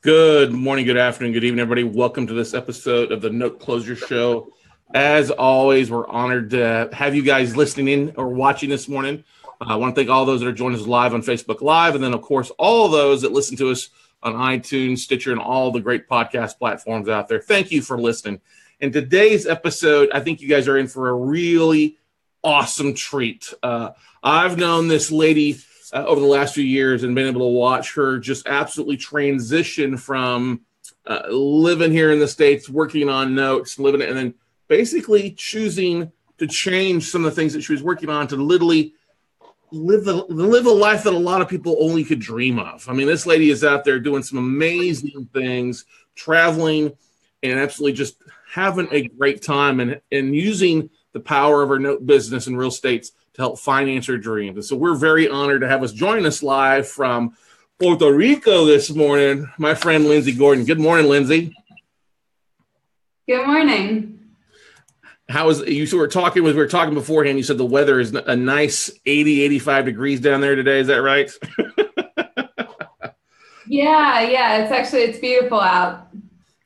Good morning, good afternoon, good evening, everybody. Welcome to this episode of the Note Closure Show. As always, we're honored to have you guys listening in or watching this morning. I want to thank all those that are joining us live on Facebook Live, and then, of course, all those that listen to us on iTunes, Stitcher, and all the great podcast platforms out there. Thank you for listening. In today's episode, I think you guys are in for a really awesome treat. I've known this lady over the last few years and been able to watch her just absolutely transition from living here in the States, working on notes, living it, and then basically choosing to change some of the things that she was working on to literally live a life that a lot of people only could dream of. I mean, this lady is out there doing some amazing things, traveling, and absolutely just having a great time and using the power of her note business and real estate to help finance her dreams. And so we're very honored to have us join us live from Puerto Rico this morning, my friend Lindsey Gordon. Good morning, Lindsey. Good morning. How is you? So we were talking beforehand. You said the weather is a nice 80, 85 degrees down there today. Is that right? Yeah. It's beautiful out.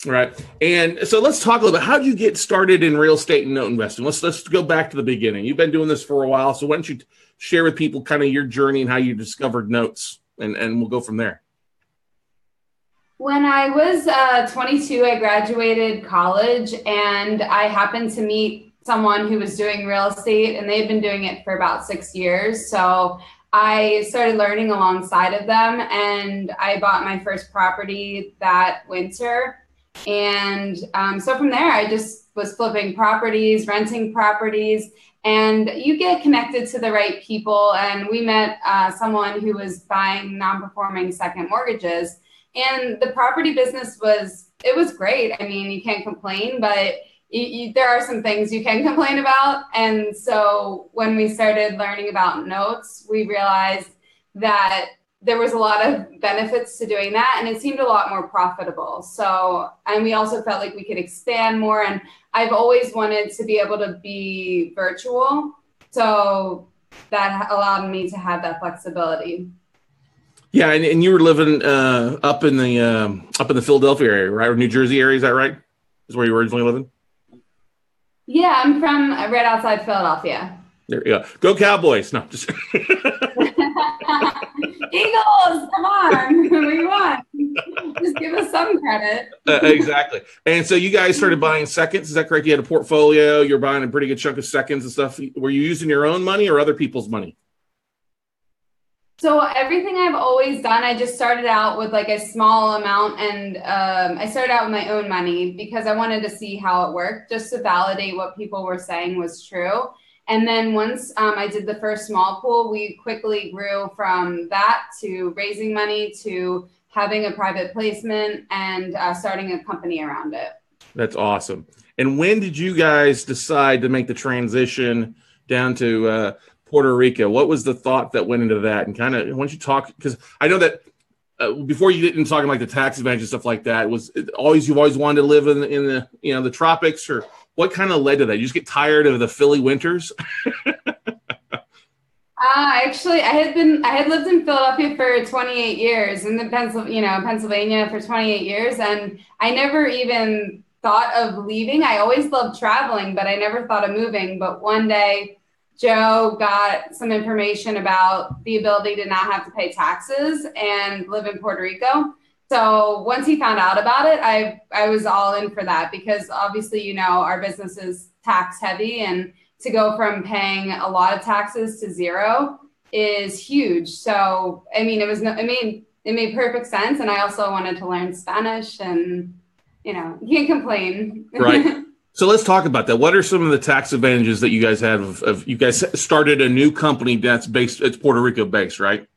Right. And so let's talk a little bit. How did you get started in real estate and note investing? Let's go back to the beginning. You've been doing this for a while. So why don't you share with people kind of your journey and how you discovered notes, and we'll go from there. When I was 22, I graduated college, and I happened to meet someone who was doing real estate, and they've been doing it for about 6 years. So I started learning alongside of them, and I bought my first property that winter. And so from there, I just was flipping properties, renting properties, and you get connected to the right people. And we met someone who was buying non-performing second mortgages. And the property business was great. I mean, you can't complain, but there are some things you can complain about. And so when we started learning about notes, we realized that there was a lot of benefits to doing that, and it seemed a lot more profitable. So, and we also felt like we could expand more. And I've always wanted to be able to be virtual. So that allowed me to have that flexibility. Yeah, and you were living up in the Philadelphia area, right? Or New Jersey area, is that right? Is where you were originally living? Yeah, I'm from right outside Philadelphia. There you go. Go Cowboys. No, just Eagles, come on. We won. Just give us some credit. Exactly. And so you guys started buying seconds. Is that correct? You had a portfolio. You're buying a pretty good chunk of seconds and stuff. Were you using your own money or other people's money? So everything I've always done, I just started out with like a small amount, and I started out with my own money because I wanted to see how it worked, just to validate what people were saying was true. And then once I did the first small pool, we quickly grew from that to raising money to having a private placement and starting a company around it. That's awesome. And when did you guys decide to make the transition down to Puerto Rico? What was the thought that went into that? And kind of, why don't you talk, because I know that before you didn't talking like the tax advantage and stuff like that, you've always wanted to live in the the tropics, or what kind of led to that? You just get tired of the Philly winters? Actually, I had lived in Philadelphia for 28 years, in the Pennsylvania for 28 years, and I never even thought of leaving. I always loved traveling, but I never thought of moving. But one day, Joe got some information about the ability to not have to pay taxes and live in Puerto Rico. So once he found out about it, I was all in for that, because obviously, our business is tax heavy, and to go from paying a lot of taxes to zero is huge. So, I mean, it made perfect sense. And I also wanted to learn Spanish, and, you can't complain. Right. So let's talk about that. What are some of the tax advantages that you guys have of you guys started a new company it's Puerto Rico based, right?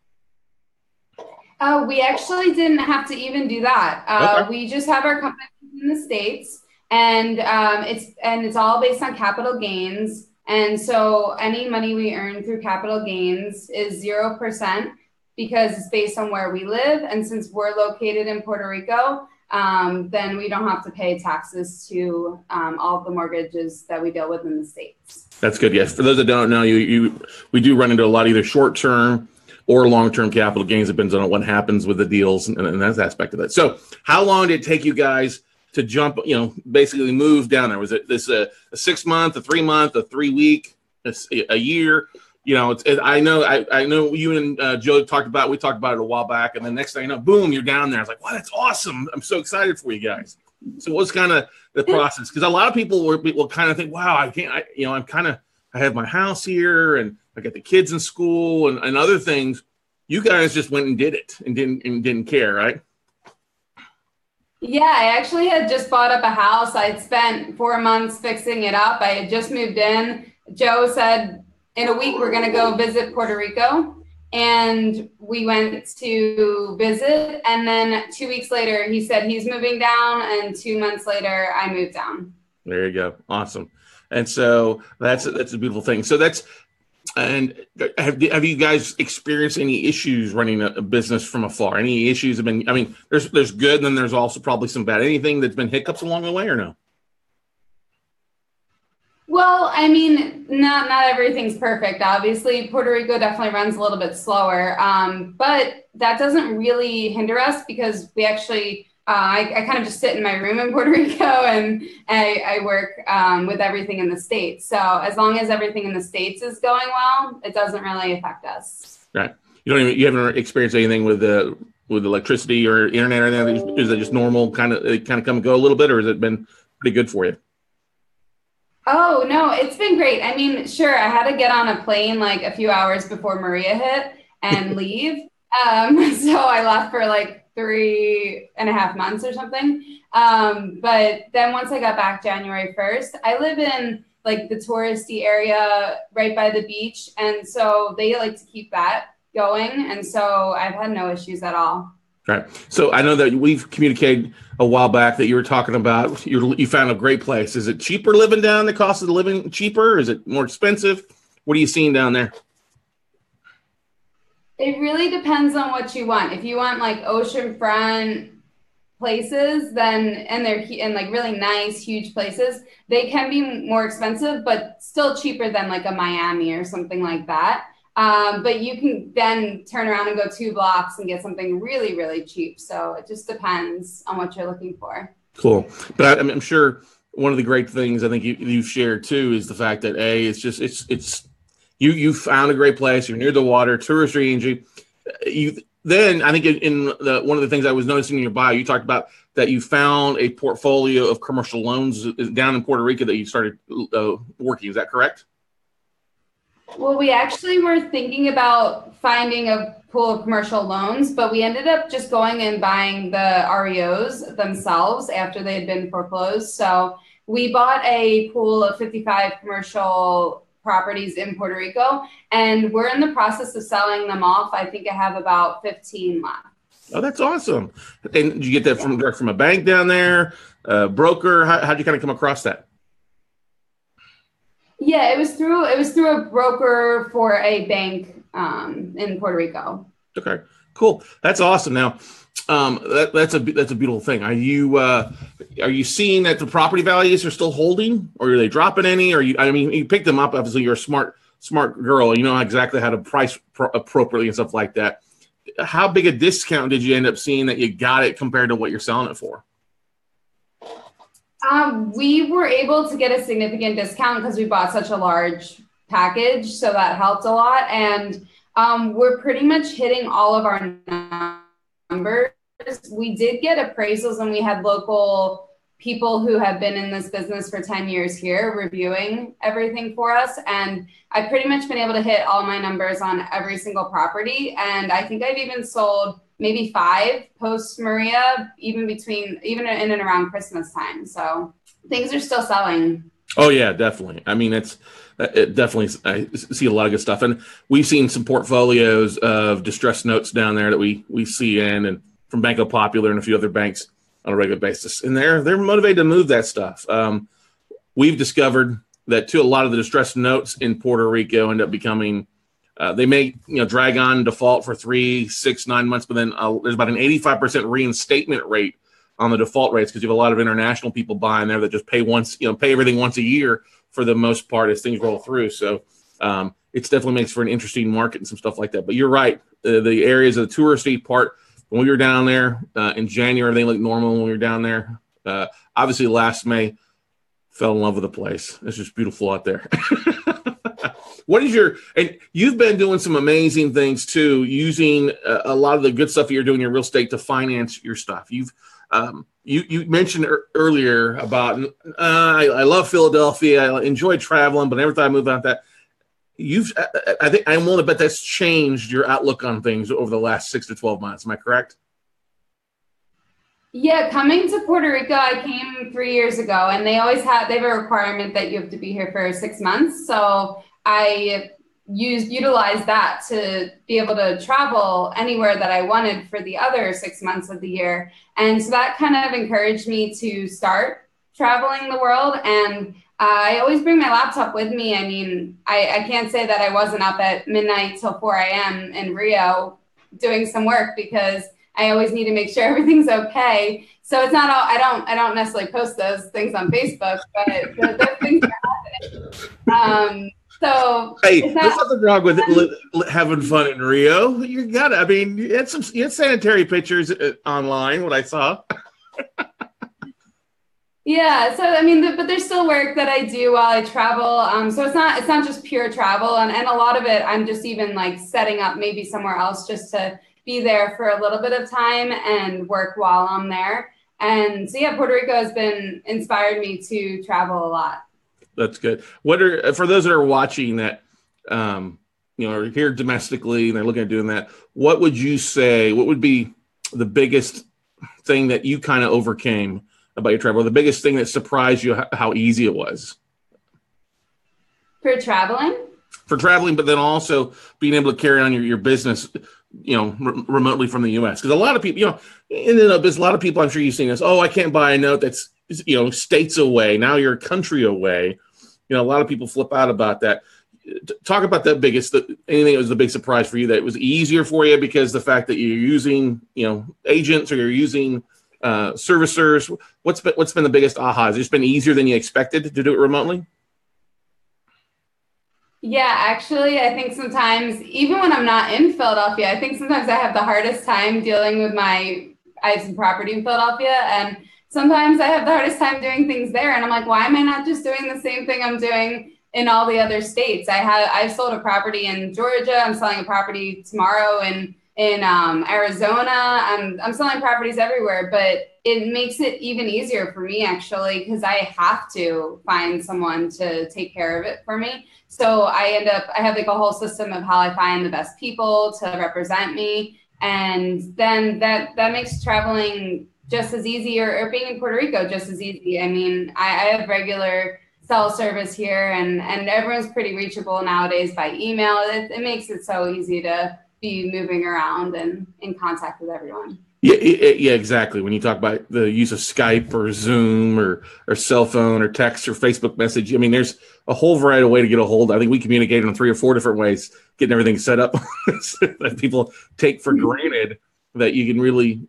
We actually didn't have to even do that. Okay. We just have our company in the States, and it's all based on capital gains. And so any money we earn through capital gains is 0%, because it's based on where we live. And since we're located in Puerto Rico, then we don't have to pay taxes to all of the mortgages that we deal with in the States. That's good. Yes. For those that don't know, we do run into a lot of either short-term or long-term capital gains. It depends on what happens with the deals and that aspect of it. So how long did it take you guys to jump, basically move down there? Was it this a 6 month, a 3 month, a 3 week, a year? I know you and Joe we talked about it a while back, and the next thing you know, boom, you're down there. I was like, wow, that's awesome. I'm so excited for you guys. So what's kind of the process? Because a lot of people will kind of think, wow, I have my house here and I got the kids in school and other things. You guys just went and did it and didn't care, right? Yeah, I actually had just bought up a house. I'd spent 4 months fixing it up. I had just moved in. Joe said, in a week, we're going to go visit Puerto Rico. And we went to visit. And then 2 weeks later, he said he's moving down. And 2 months later, I moved down. There you go. Awesome. And so that's a beautiful thing. So have you guys experienced any issues running a business from afar? Any issues have been, there's good, and then there's also probably some bad. Anything that's been hiccups along the way or no? Well, not everything's perfect. Obviously, Puerto Rico definitely runs a little bit slower, but that doesn't really hinder us because we actually, I kind of just sit in my room in Puerto Rico and I work with everything in the States. So as long as everything in the States is going well, it doesn't really affect us. Right. You haven't experienced anything with electricity or internet or anything? Is it just normal, kind of come and go a little bit, or has it been pretty good for you? Oh, no, it's been great. Sure, I had to get on a plane like a few hours before Maria hit and leave. So I left for like 3.5 months or something. But then once I got back January 1st, I live in like the touristy area right by the beach. And so they like to keep that going. And so I've had no issues at all. Right. So I know that we've communicated a while back that you were talking about you found a great place. Is it cheaper living down? The cost of the living cheaper? Is it more expensive? What are you seeing down there? It really depends on what you want. If you want like oceanfront places, and they're in like really nice, huge places, they can be more expensive, but still cheaper than like a Miami or something like that. But you can then turn around and go 2 blocks and get something really, really cheap. So it just depends on what you're looking for. Cool. But I'm sure one of the great things I think you've shared too is the fact that it's you found a great place. You're near the water, tourist range. Then I think one of the things I was noticing in your bio, you talked about that you found a portfolio of commercial loans down in Puerto Rico that you started working. Is that correct? Well, we actually were thinking about finding a pool of commercial loans, but we ended up just going and buying the REOs themselves after they had been foreclosed. So we bought a pool of 55 commercial properties in Puerto Rico, and we're in the process of selling them off. I think I have about 15 left. Oh, that's awesome. And did you get that direct from a bank down there, broker? How'd you kind of come across that? Yeah, it was through a broker for a bank in Puerto Rico. Okay, cool. That's awesome. Now, that's a beautiful thing. Are you seeing that the property values are still holding, or are they dropping any? Or you picked them up. Obviously, you're a smart girl. You know exactly how to price appropriately and stuff like that. How big a discount did you end up seeing that you got it compared to what you're selling it for? We were able to get a significant discount because we bought such a large package, so that helped a lot. And we're pretty much hitting all of our numbers. We did get appraisals, and we had local people who have been in this business for 10 years here reviewing everything for us. And I've pretty much been able to hit all my numbers on every single property. And I think I've even sold maybe 5 post Maria, even in and around Christmas time. So things are still selling. Oh yeah, definitely. It definitely, I see a lot of good stuff. And we've seen some portfolios of distressed notes down there that we see and from Banco Popular and a few other banks on a regular basis. And they're motivated to move that stuff. We've discovered that too, a lot of the distressed notes in Puerto Rico end up becoming, they may drag on default for 3, 6, 9 months, but then there's about an 85% reinstatement rate on the default rates because you have a lot of international people buying there that just pay everything once a year for the most part as things roll through. So it definitely makes for an interesting market and some stuff like that. But you're right. The areas of the touristy part, when we were down there in January, everything looked normal when we were down there. Obviously, last May, fell in love with the place. It's just beautiful out there. What is and you've been doing some amazing things too, using a lot of the good stuff that you're doing in your real estate to finance your stuff. You mentioned earlier about I love Philadelphia. I enjoy traveling, but every time I move out that I think I'm willing to bet that's changed your outlook on things over the last 6 to 12 months. Am I correct? Yeah, coming to Puerto Rico, I came 3 years ago, and they have a requirement that you have to be here for 6 months. So I utilized that to be able to travel anywhere that I wanted for the other 6 months of the year. And so that kind of encouraged me to start traveling the world. And I always bring my laptop with me. I mean, I can't say that I wasn't up at midnight till 4 a.m. in Rio doing some work, because I always need to make sure everything's okay. So it's not all, I don't necessarily post those things on Facebook, but those things are happening. So hey, there's nothing wrong with having fun in Rio. You got it. I mean, you had sanitary pictures online, what I saw. Yeah. So, I mean, but there's still work that I do while I travel. So it's not just pure travel. And a lot of it, I'm just even like setting up maybe somewhere else just to be there for a little bit of time and work while I'm there. And so, yeah, Puerto Rico has inspired me to travel a lot. That's good. For those that are watching that, are here domestically and they're looking at doing that, what would you say, what would be the biggest thing that you kind of overcame about your travel? The biggest thing that surprised you how easy it was? For traveling? For traveling, but then also being able to carry on your business, remotely from the U.S. Because a lot of people, there's a lot of people, I'm sure you've seen this, I can't buy a note that's, states away. Now you're a country away. A lot of people flip out about that. Talk about that anything that was the big surprise for you, that it was easier for you because the fact that you're using, agents, or you're using servicers. What's been the biggest aha? Has it just been easier than you expected to do it remotely? Yeah, actually, I think sometimes, even when I'm not in Philadelphia, I think sometimes I have the hardest time dealing with I have some property in Philadelphia, and sometimes I have the hardest time doing things there. And I'm like, why am I not just doing the same thing I'm doing in all the other states? I've sold a property in Georgia. I'm selling a property tomorrow in Arizona. I'm selling properties everywhere, but it makes it even easier for me, actually, because I have to find someone to take care of it for me. So I have like a whole system of how I find the best people to represent me. And then that makes traveling just as easy, or being in Puerto Rico just as easy. I mean, I have regular cell service here, and everyone's pretty reachable nowadays by email. It makes it so easy to be moving around and in contact with everyone. Yeah, exactly. When you talk about the use of Skype or Zoom or cell phone or text or Facebook message, I mean, there's a whole variety of way to get a hold. I think we communicate in 3 or 4 different ways, getting everything set up that people take for granted, that you can really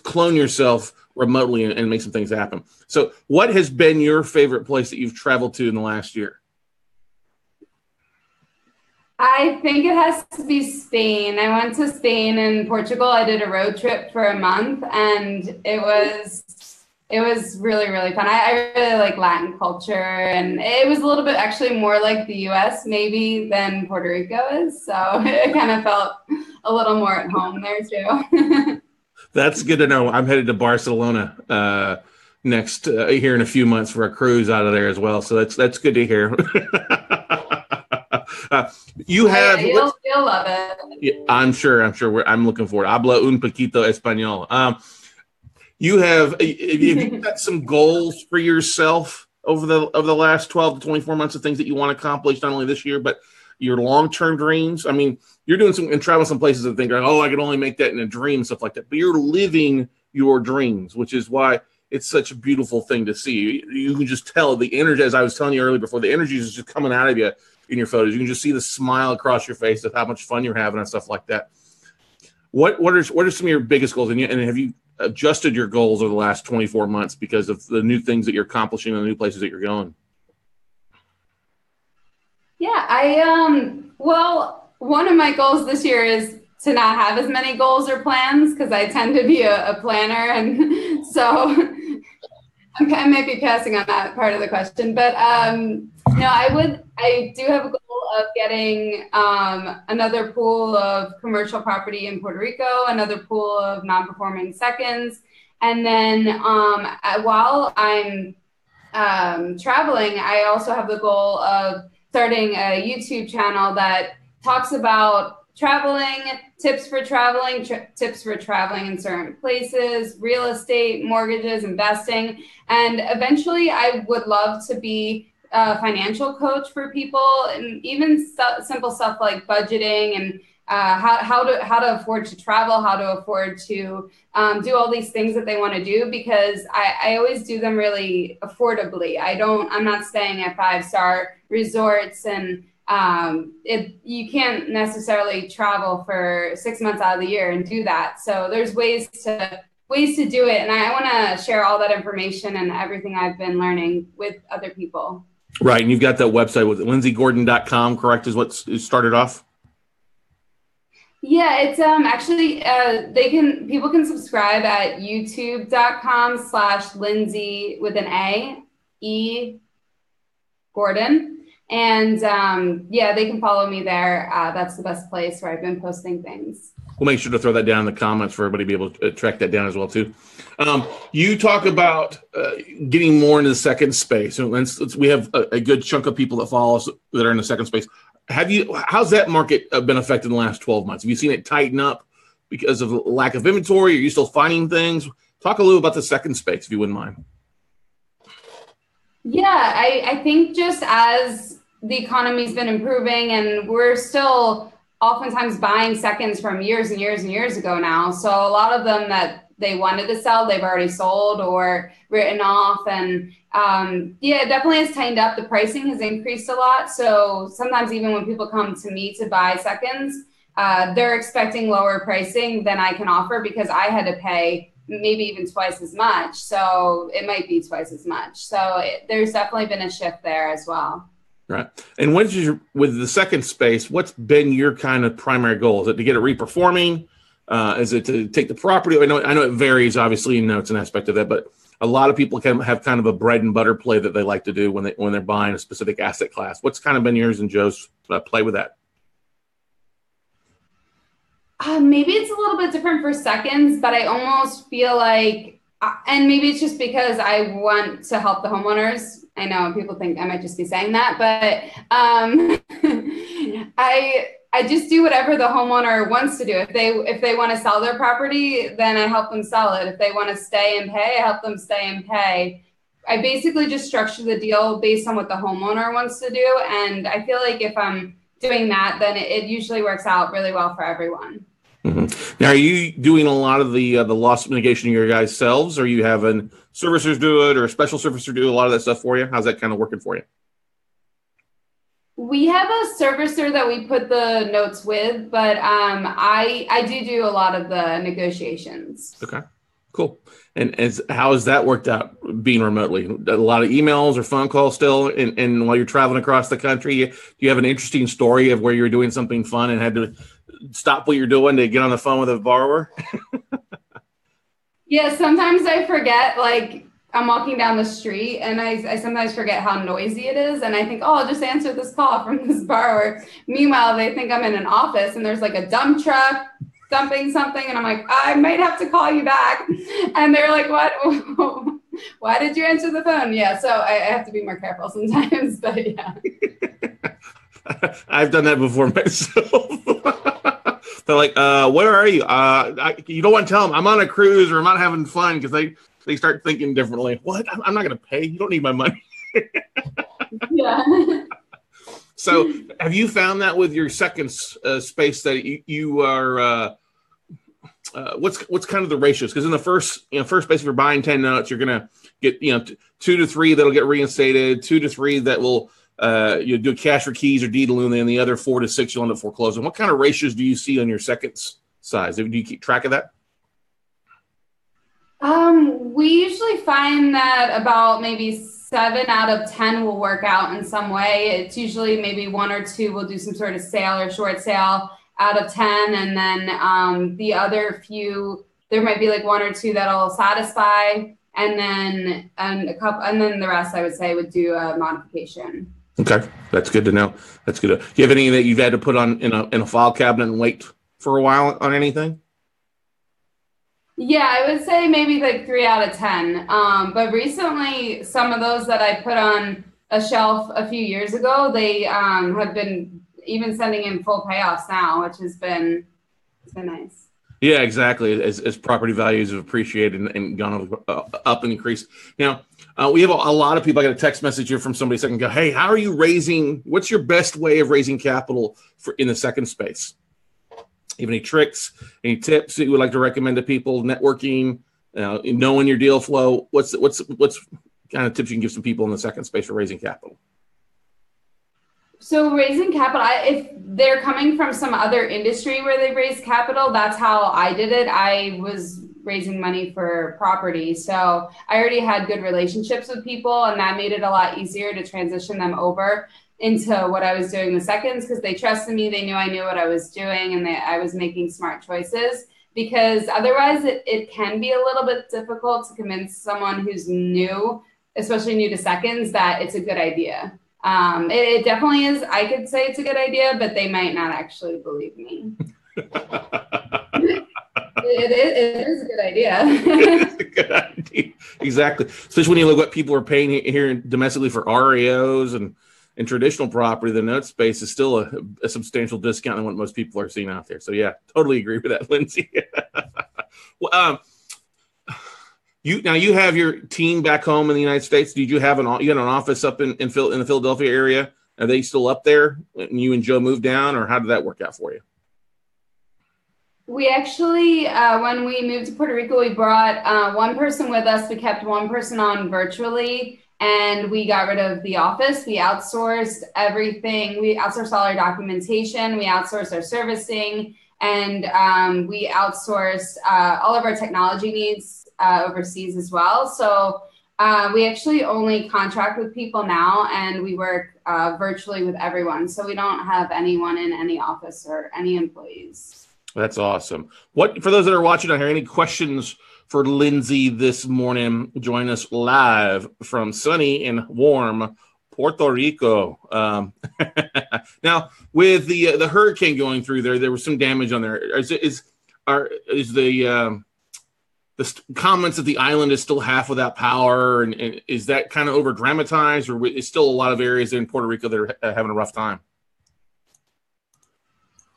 clone yourself remotely and make some things happen. So what has been your favorite place that you've traveled to in the last year? I think it has to be Spain. I went to Spain and Portugal. I did a road trip for a month, and it was really, really fun. I really like Latin culture, and it was a little bit actually more like the US maybe than Puerto Rico is. So it kind of felt a little more at home there too. That's good to know. I'm headed to Barcelona next here in a few months for a cruise out of there as well. So that's good to hear. You'll love it. Yeah, I'm sure. I'm looking forward. Habla un poquito español. Have you got some goals for yourself over the last 12 to 24 months of things that you want to accomplish, not only this year, but your long-term dreams? I mean, you're doing some and traveling some places and thinking, I can only make that in a dream, stuff like that. But you're living your dreams, which is why it's such a beautiful thing to see. You can just tell the energy, as I was telling you earlier before, the energy is just coming out of you in your photos. You can just see the smile across your face of how much fun you're having and stuff like that. What are some of your biggest goals? And have you adjusted your goals over the last 24 months because of the new things that you're accomplishing and the new places that you're going? Well, one of my goals this year is to not have as many goals or plans because I tend to be a planner, and so I might be passing on that part of the question. But no, I do have a goal of getting another pool of commercial property in Puerto Rico, another pool of non-performing seconds, and then while I'm traveling, I also have the goal of starting a YouTube channel that talks about traveling, tips for traveling, tips for traveling in certain places, real estate, mortgages, investing. And eventually I would love to be a financial coach for people, and even simple stuff like budgeting and how to afford to travel, how to afford to do all these things that they want to do, because I always do them really affordably. I'm not staying at 5-star resorts, and you can't necessarily travel for 6 months out of the year and do that. So there's ways to do it. And I want to share all that information and everything I've been learning with other people. Right. And you've got that website with lindseygordon.com, correct, is what started off? Yeah, it's actually people can subscribe at youtube.com/Lindsey with an A, Gordon. And they can follow me there. That's the best place where I've been posting things. We'll make sure to throw that down in the comments for everybody to be able to track that down as well too. You talk about getting more into the second space. So we have a good chunk of people that follow us that are in the second space. How's that market been affected in the last 12 months? Have you seen it tighten up because of lack of inventory? Are you still finding things? Talk a little about the second space, if you wouldn't mind. Yeah, I think just as the economy's been improving, and we're still oftentimes buying seconds from years and years and years ago now. So a lot of them that they wanted to sell, they've already sold or written off. And it definitely has tightened up. The pricing has increased a lot. So sometimes even when people come to me to buy seconds, they're expecting lower pricing than I can offer, because I had to pay maybe even twice as much. So it might be twice as much. So there's definitely been a shift there as well. Right. And with the second space, what's been your kind of primary goal? Is it to get it reperforming? Is it to take the property? I know it varies, obviously, it's an aspect of that, but a lot of people can have kind of a bread and butter play that they like to do when they're buying a specific asset class. What's kind of been yours and Joe's play with that? Maybe it's a little bit different for seconds, but I almost feel like, and maybe it's just because I want to help the homeowners. I know people think I might just be saying that, but I just do whatever the homeowner wants to do. If they want to sell their property, then I help them sell it. If they want to stay and pay, I help them stay and pay. I basically just structure the deal based on what the homeowner wants to do. And I feel like if I'm doing that, then it usually works out really well for everyone. Mm-hmm. Now, are you doing a lot of the loss mitigation your guys selves, or are you having servicers do it, or a special servicer do a lot of that stuff for you? How's that kind of working for you? We have a servicer that we put the notes with, but I do a lot of the negotiations. Okay, cool. And how has that worked out being remotely? A lot of emails or phone calls still, and while you're traveling across the country, do you have an interesting story of where you were doing something fun and had to stop what you're doing to get on the phone with a borrower? Yeah, sometimes I forget, like I'm walking down the street and I sometimes forget how noisy it is. And I think, I'll just answer this call from this borrower. Meanwhile, they think I'm in an office and there's like a dump truck dumping something. And I'm like, I might have to call you back. And they're like, what? Why did you answer the phone? Yeah, so I have to be more careful sometimes, but yeah. I've done that before myself. They're like, where are you? You don't want to tell them I'm on a cruise or I'm not having fun, because they start thinking differently. What? I'm not going to pay. You don't need my money. Yeah. So have you found that with your second space that you are, what's kind of the ratios? Because in the first space, if you're buying 10 notes, you're going to get, 2 to 3 that'll get reinstated, 2 to 3 that will, you do cash for keys or deed to loan, and the other 4 to 6 you'll end up foreclosing. What kind of ratios do you see on your second size? Do you keep track of that? We usually find that about maybe 7 out of 10 will work out in some way. It's usually maybe 1 or 2 will do some sort of sale or short sale out of 10. And then the other few, there might be like 1 or 2 that'll satisfy. And then the rest I would say would do a modification. Okay, that's good to know. That's good. Do you have any that you've had to put on in a file cabinet and wait for a while on anything? Yeah, I would say maybe like 3 out of 10. But recently, some of those that I put on a shelf a few years ago, they have been even sending in full payoffs now, which it's been nice. Yeah, exactly. As property values have appreciated and gone up and increased. Now, we have a lot of people. I got a text message here from somebody saying, "Hey, how are you raising? What's your best way of raising capital in the second space? You have any tricks, any tips that you would like to recommend to people? Networking, knowing your deal flow. What's kind of tips you can give some people in the second space for raising capital?" So raising capital, if they're coming from some other industry where they raise capital, that's how I did it. I was raising money for property. So I already had good relationships with people, and that made it a lot easier to transition them over into what I was doing in the seconds, because they trusted me. They knew I knew what I was doing, and I was making smart choices, because otherwise it can be a little bit difficult to convince someone who's new, especially new to seconds, that it's a good idea. It definitely is. I could say it's a good idea, but they might not actually believe me. It is a good idea. It's a good idea. Exactly. Especially when you look what people are paying here domestically for REOs and traditional property, the note space is still a substantial discount than what most people are seeing out there. So yeah, totally agree with that, Lindsey. Well, you have your team back home in the United States. Did you have an office up in the Philadelphia area? Are they still up there when you and Joe moved down, or how did that work out for you? We actually, when we moved to Puerto Rico, we brought one person with us. We kept one person on virtually, and we got rid of the office. We outsourced everything. We outsourced all our documentation. We outsourced our servicing, and we outsourced all of our technology needs overseas as well. So we actually only contract with people now, and we work virtually with everyone. So we don't have anyone in any office or any employees. That's awesome. For those that are watching out here, any questions for Lindsey this morning? Join us live from sunny and warm Puerto Rico. Now, with the hurricane going through there was some damage on there. Is the comments that the island is still half without power, and is that kind of over dramatized, or is still a lot of areas in Puerto Rico that are having a rough time?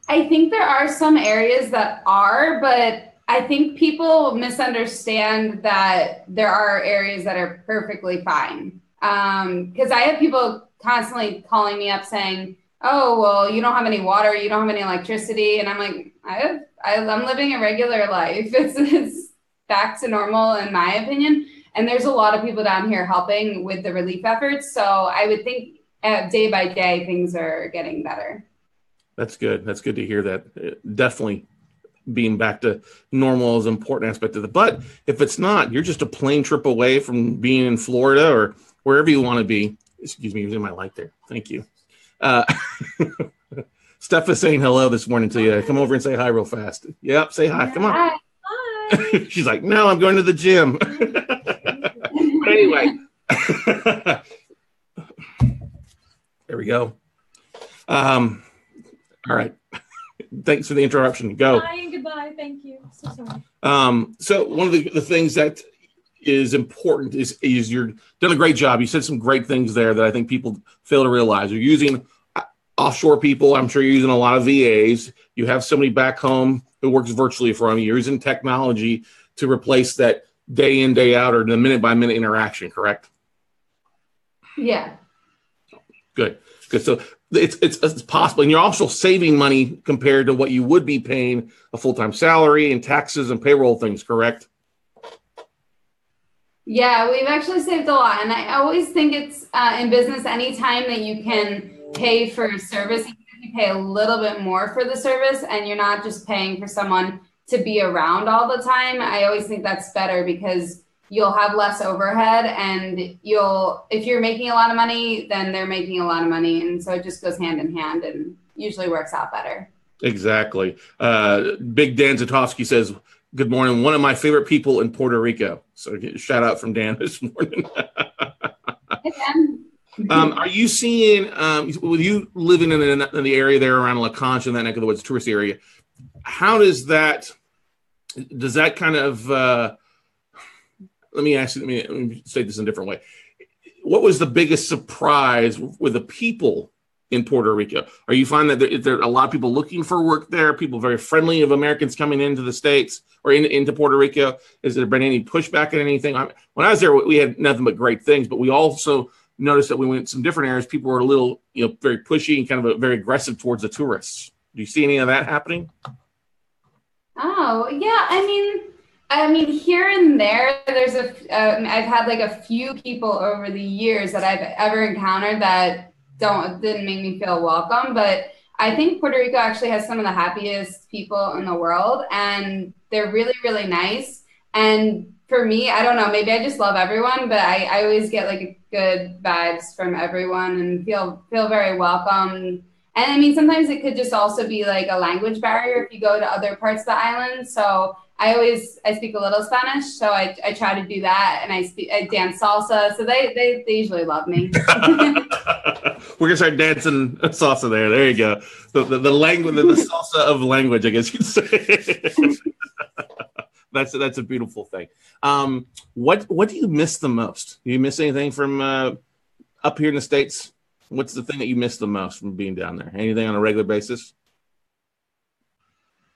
I think there are some areas that are, but I think people misunderstand that there are areas that are perfectly fine. Because I have people constantly calling me up saying, "Oh, well, you don't have any water, you don't have any electricity," and I'm like, I'm living a regular life. It's back to normal in my opinion. And there's a lot of people down here helping with the relief efforts. So I would think day by day, things are getting better. That's good. That's good to hear that. Definitely being back to normal is an important aspect of it. But if it's not, you're just a plane trip away from being in Florida or wherever you want to be. Excuse me, using my light there. Thank you. Steph is saying hello this morning to you. Come over and say hi real fast. Yep, say hi. Come on. Hi. She's like, no, I'm going to the gym. Anyway. There we go. All right. Thanks for the interruption. Go. Bye and goodbye. Thank you. So sorry. So one of the things that is important is you're done a great job. You said some great things there that I think people fail to realize. You're using offshore people. I'm sure you're using a lot of VAs. You have somebody back home who works virtually for you. You're using technology to replace that day in, day out, or the minute by minute interaction, correct? Yeah. Good. So it's possible. And you're also saving money compared to what you would be paying a full-time salary and taxes and payroll things, correct? Yeah, we've actually saved a lot. And I always think it's in business, anytime that you can pay for a service, even if you pay a little bit more for the service and you're not just paying for someone to be around all the time, I always think that's better, because you'll have less overhead, and if you're making a lot of money, then they're making a lot of money. And so it just goes hand in hand and usually works out better. Exactly. Big Dan Zatowski says, good morning. One of my favorite people in Puerto Rico. So shout out from Dan this morning. Hey, Dan. Are you seeing, with you living in the area there around La Concha, in that neck of the woods, tourist area, how does that kind of, let me say this in a different way. What was the biggest surprise with the people in Puerto Rico? Are you finding that there are a lot of people looking for work there, people very friendly of Americans coming into the States or into Puerto Rico? Has there been any pushback at anything? When I was there, we had nothing but great things, but we also noticed that we went to some different areas. People were a little, very pushy and kind of very aggressive towards the tourists. Do you see any of that happening? Oh, yeah. I mean, here and there, there's I've had like a few people over the years that I've ever encountered that didn't make me feel welcome. But I think Puerto Rico actually has some of the happiest people in the world, and they're really, really nice. And for me, I don't know, maybe I just love everyone, but I always get like good vibes from everyone and feel very welcome. And I mean, sometimes it could just also be like a language barrier if you go to other parts of the island. So I speak a little Spanish, so I try to do that, and I dance salsa, so they usually love me. We're gonna start dancing salsa there. There you go. The language, the salsa of language, I guess you'd say. That's a beautiful thing. What do you miss the most? Do you miss anything from up here in the States? What's the thing that you miss the most from being down there? Anything on a regular basis?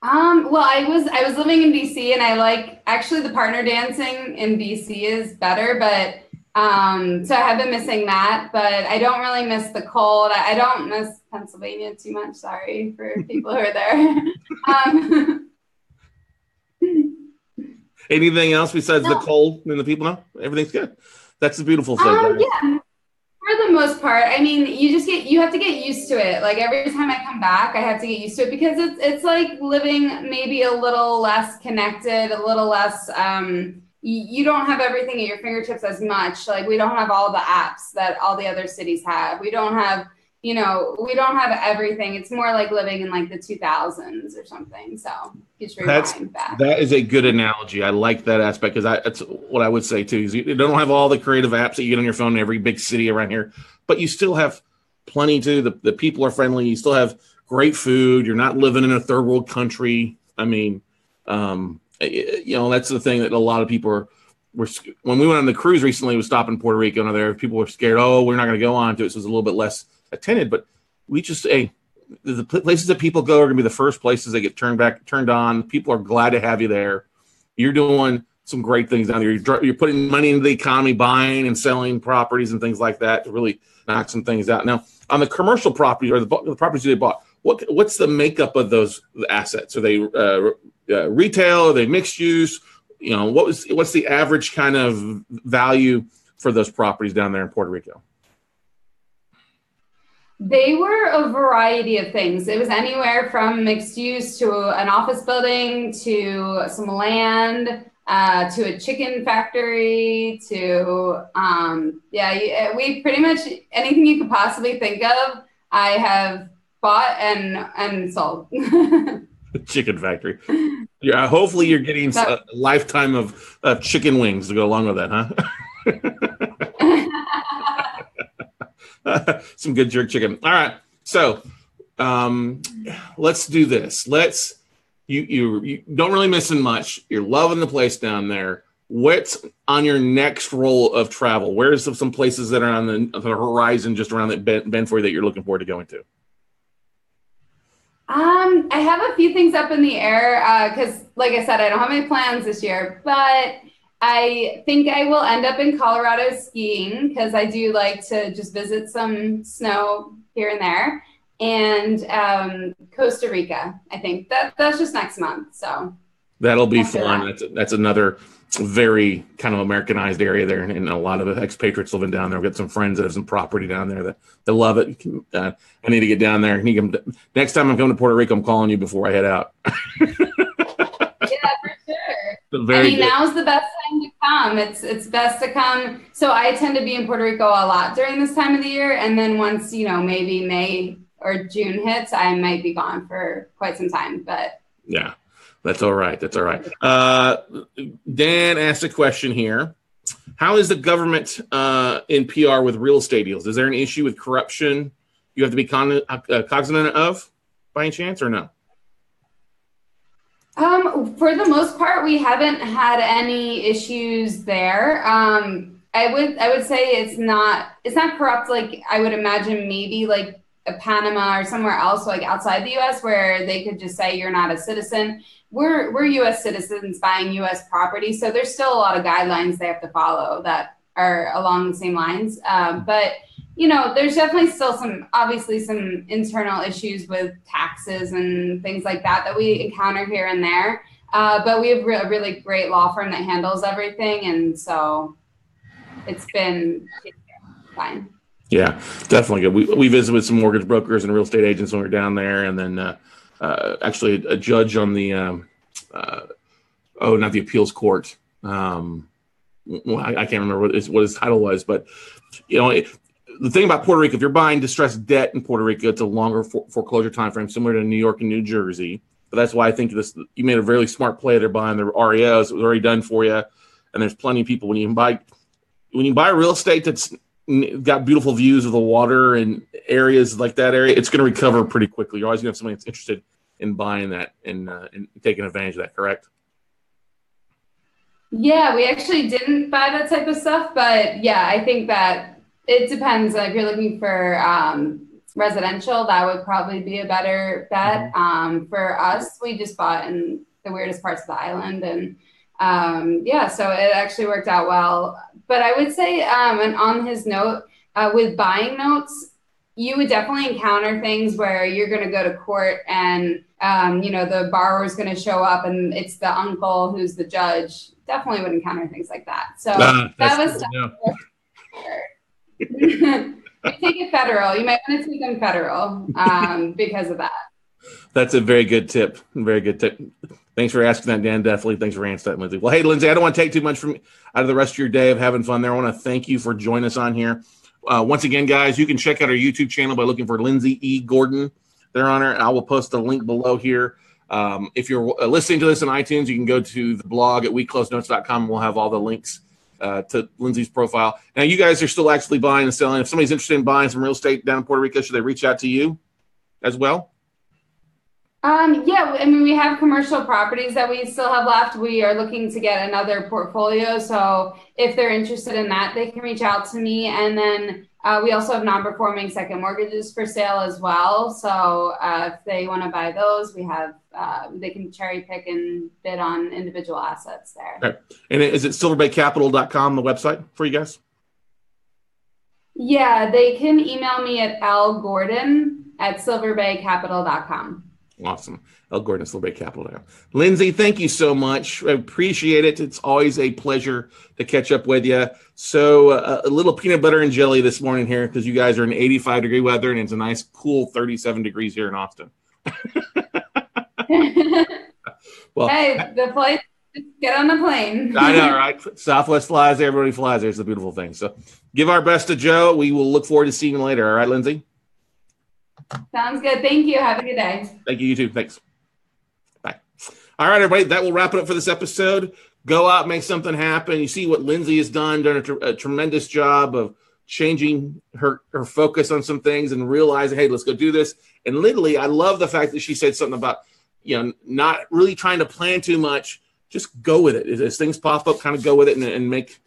Well, I was living in DC, and I actually the partner dancing in DC is better, but so I have been missing that, but I don't really miss the cold. I don't miss Pennsylvania too much. Sorry for people who are there. Anything else besides the cold and the people? No, everything's good. That's the beautiful thing. Yeah. For the most part, I mean, you have to get used to it. Like every time I come back, I have to get used to it because it's like living maybe a little less connected, a little less, you don't have everything at your fingertips as much. Like we don't have all the apps that all the other cities have. We don't have, we don't have everything. It's more like living in like the 2000s or something. So just rewind back. That is a good analogy. I like that aspect because that's what I would say too. Is you don't have all the creative apps that you get on your phone in every big city around here, but you still have plenty too. The people are friendly. You still have great food. You're not living in a third world country. I mean, that's the thing that a lot of people were when we went on the cruise recently, we stopped in Puerto Rico and there people were scared. Oh, we're not going to go on to it. So it was a little bit less attended, but we just the places that people go are going to be the first places that get turned on. People are glad to have you there. You're doing some great things down there. You're putting money into the economy, buying and selling properties and things like that to really knock some things out. Now, on the commercial property or the properties they bought, what's the makeup of those assets? Are they retail? Are they mixed use? What's the average kind of value for those properties down there in Puerto Rico? They were a variety of things. It was anywhere from mixed use to an office building to some land to a chicken factory to we pretty much anything you could possibly think of I have bought and sold. Chicken factory. Yeah, hopefully you're getting a lifetime of chicken wings to go along with that, huh? Some good jerk chicken. All right. So let's do this. You don't really missing much. You're loving the place down there. What's on your next roll of travel? Where's some places that are on the horizon just around that bend for you that you're looking forward to going to? I have a few things up in the air because, like I said, I don't have any plans this year, but I think I will end up in Colorado skiing because I do like to just visit some snow here and there, and Costa Rica. I think that's just next month, so that'll be fun. That's another very kind of Americanized area there, and a lot of expatriates living down there. We've got some friends that have some property down there that love it. I need to get down there. Next time I'm coming to Puerto Rico, I'm calling you before I head out. Yeah, for sure. Now's the best time to come. It's best to come. So I tend to be in Puerto Rico a lot during this time of the year. And then once, maybe May or June hits, I might be gone for quite some time. But yeah, that's all right. That's all right. Dan asked a question here. How is the government in PR with real estate deals? Is there an issue with corruption you have to be cognizant of by any chance or no? For the most part, we haven't had any issues there. I would say it's not corrupt. Like I would imagine maybe like a Panama or somewhere else, like outside the U.S., where they could just say you're not a citizen. We're U.S. citizens buying U.S. property, so there's still a lot of guidelines they have to follow that are along the same lines. But there's definitely still some internal issues with taxes and things like that we encounter here and there. But we have a really great law firm that handles everything, and so it's been fine. Yeah, definitely good. We visited with some mortgage brokers and real estate agents when we were down there, and then actually a judge on the not the appeals court. I can't remember what his title was, but the thing about Puerto Rico, if you're buying distressed debt in Puerto Rico, it's a longer foreclosure time frame, similar to New York and New Jersey. But that's why I think you made a really smart play. They're buying the REOs; it was already done for you. And there's plenty of people when you buy real estate that's got beautiful views of the water and areas like that area, it's going to recover pretty quickly. You're always going to have somebody that's interested in buying that and taking advantage of that. Correct? Yeah, we actually didn't buy that type of stuff, but yeah, I think that. It depends. If you're looking for residential, that would probably be a better bet. For us, we just bought in the weirdest parts of the island. And so it actually worked out well. But I would say, and on his note, with buying notes, you would definitely encounter things where you're going to go to court and, the borrower is going to show up and it's the uncle who's the judge. Definitely would encounter things like that. So that was we take it federal. You might want to take them federal because of that. That's a very good tip. Very good tip. Thanks for asking that, Dan. Definitely. Thanks for answering that, Lindsey. Well, hey, Lindsey, I don't want to take too much out of the rest of your day of having fun there. I want to thank you for joining us on here. Once again, guys, you can check out our YouTube channel by looking for Lindsey E. Gordon there on her. I will post a link below here. If you're listening to this on iTunes, you can go to the blog at weclosenotes.com. We'll have all the links to Lindsey's profile. Now, you guys are still actually buying and selling. If somebody's interested in buying some real estate down in Puerto Rico, should they reach out to you as well? Yeah, I mean, we have commercial properties that we still have left. We are looking to get another portfolio. So if they're interested in that, they can reach out to me. And then we also have non-performing second mortgages for sale as well. So if they want to buy those, we have they can cherry pick and bid on individual assets there. Okay. And is it silverbaycapital.com, the website for you guys? Yeah, they can email me at lgordon@silverbaycapital.com. Awesome. El Gordon, Silver Bay Capital. Lindsey, thank you so much. I appreciate it. It's always a pleasure to catch up with you. So a little peanut butter and jelly this morning here because you guys are in 85-degree weather and it's a nice, cool 37 degrees here in Austin. Well, hey, the flight, get on the plane. I know, right? Southwest flies there. Everybody flies there. It's a beautiful thing. So give our best to Joe. We will look forward to seeing you later. All right, Lindsey? Sounds good. Thank you. Have a good day. Thank you. You too. Thanks. Bye. All right, everybody. That will wrap it up for this episode. Go out, make something happen. You see what Lindsey has done a tremendous job of changing her focus on some things and realizing, hey, let's go do this. And literally, I love the fact that she said something about, not really trying to plan too much. Just go with it. As things pop up, kind of go with it and make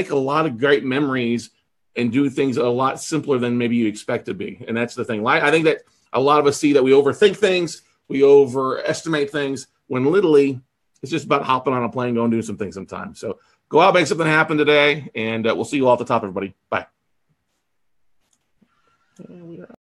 a lot of great memories and do things a lot simpler than maybe you expect to be. And that's the thing. I think that a lot of us see that we overthink things, we overestimate things, when literally it's just about hopping on a plane, going and doing some things sometimes. So go out, make something happen today, and we'll see you all at the top, everybody. Bye.